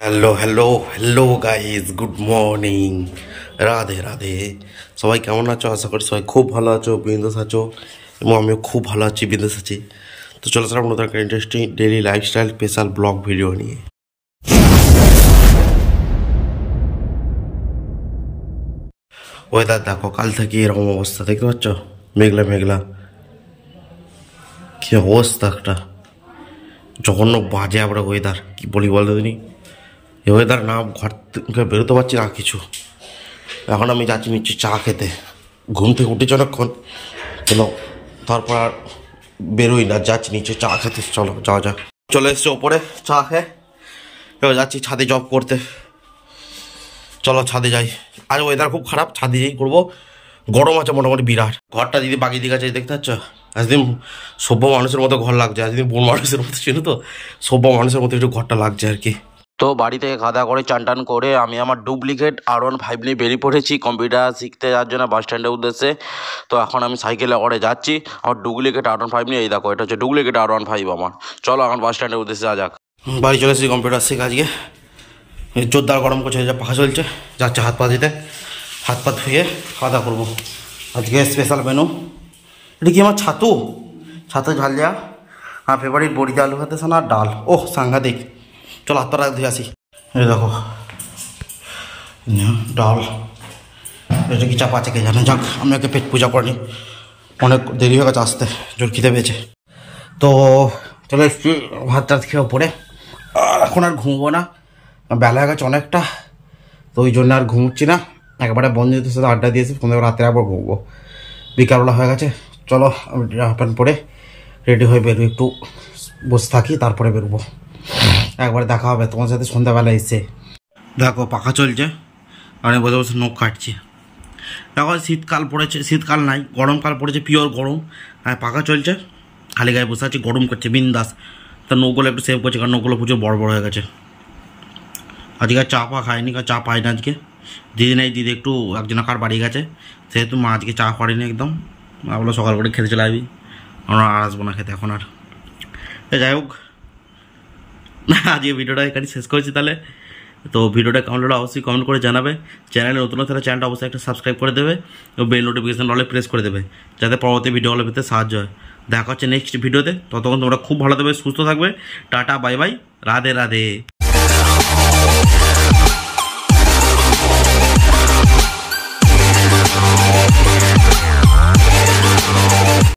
Hello hello hello guys, good morning, Radhe Radhe. সবাই কেমন আছো? আশা করি সবাই খুব ভালো আছো, বিন্দাস আছো, এবং আমিও খুব ভালো আছি, বিন্দাস আছি। তো চলো স্যার, নতুন একটা interesting daily lifestyle special blog video নিয়ে। ওয়েদার দেখো, কাল থেকে এরকম অবস্থা দেখতে পাচ্ছ, মেঘলা মেঘলা, কি অবস্থা একটা জঘন্য বাজে আমরা ওয়েদার, কি বলি বলতো তিনি। এই ওয়েদার না ঘর থেকে বেরোতে পারছি না কিছু। এখন আমি যাচ্ছি নিচ্ছি চা খেতে, ঘুম থেকে উঠেছি অনেকক্ষণ, চলো তারপর আর বেরোই না, যাচ্ছি নিচে চা খেতে, চলো যাওয়া যাক। চলে এসছি ওপরে চা খেয়ে, এবার যাচ্ছি ছাদে জব করতে, চলো ছাদে যাই। আজ ওয়েদার খুব খারাপ, ছাদে যাই করবো, গরম আছে মোটামুটি বিরাট। ঘরটা দিদি বাগিয়ে দিকে আছে, দেখতে পাচ্ছ, আজদিন সভ্য মানুষের মতো ঘর লাগছে, আজদিন বোন মানুষের মতো ছিল তো, সভ্য মানুষের মতো একটু ঘরটা লাগছে আর কি। তো বাড়ি থেকে খাওয়া করে চান টান করে আমি আমার ডুপ্লিকেট R15 নিয়ে বেরিয়ে পড়েছি কম্পিউটার শিখতে যাওয়ার জন্য বাস স্ট্যান্ডের উদ্দেশ্যে। তো এখন আমি সাইকেলে করে যাচ্ছি, আমার ডুপ্লিকেট R15 নিয়ে, এই দেখো এটা হচ্ছে ডুপ্লিকেট R15 আমার। চলো এখন বাস স্ট্যান্ডের উদ্দেশ্যে যা যাক। বাড়ি চলে এসেছি কম্পিউটার শিখে, আজকে জোরদার গরম করছে, যা পাখা চলছে, যাচ্ছে হাত পা দিতে, হাত পা ধুয়ে খাওয়া দাওয়া করবো। আজকে স্পেশাল মেনু, এটা কি আমার ছাতু ঝাল দেওয়া, আমার ফেভারিট বড়ি দিয়ে আলু ভাতে সানা আর ডাল, ওহ সাংঘাতিক। চলো হাত পা ধুয়ে আসি। এই দেখো ডাল, এটা কি চাপা আছে কে জানে, যাক আমি ওকে পেট পূজা করিনি, অনেক দেরি হয়ে গেছে আসতে, জোর খিদে পেয়েছে। তো চলে এসছি ভাত টাত খেয়ে পড়ে, আর এখন আর ঘুমবো না, বেলা হয়ে গেছে অনেকটা, তো ওই জন্য আর ঘুমোচ্ছি না, একেবারে বন্ধুদের সাথে আড্ডা দিয়েছি, সন্ধ্যেবেলা রাতে আবার ঘুমবো, বিকালবেলা হয়ে গেছে। চলো আমি জামা প্যান্ট পরে রেডি হয়ে বেরোই, একটু বসে থাকি তারপরে বেরোবো, একবারে দেখা হবে তোমার সাথে সন্ধ্যাবেলা এসে। দেখো পাখা চলছে, আমি বসে বসে নখ কাটছি। দেখো শীতকাল পড়েছে, শীতকাল নাই গরমকাল পড়েছে, পিওর গরম, আর পাখা চলছে, খালি গায়ে বসে আছি, গরম করছে বিন্দাস। তো নখগুলো একটু সেভ করছে, কারণ নখগুলো প্রচুর বড় বড় হয়ে গেছে। আজকে চা পা খাইনি, কারণ চা পাই না আজকে, দিদি নেই, দিদি একটু একজনকার বাড়ি গেছে, সেহেতু মা আজকে চা করেনি একদম, মা বলো সকাল করে খেতে চলে আসবি, আমরা আর আসবো না খেতে এখন আর। যাই হোক, আজকে ভিডিওটা এখানে শেষ করেছি তাহলে। তো ভিডিওটা কেমন লাগলো অবশ্যই কমেন্ট করে জানাবে, চ্যানেলে নতুন তাহলে চ্যানেলটা অবশ্যই একটা সাবস্ক্রাইব করে দেবে, এবং বেল নোটিফিকেশন অলে প্রেস করে দেবে, যাতে পরবর্তী ভিডিওগুলো পেতে সাহায্য হয়। দেখা হচ্ছে নেক্সট ভিডিওতে, ততক্ষণ তোমরা খুব ভালো থাকবে, সুস্থ থাকবে, tata bye bye, Radhe Radhe.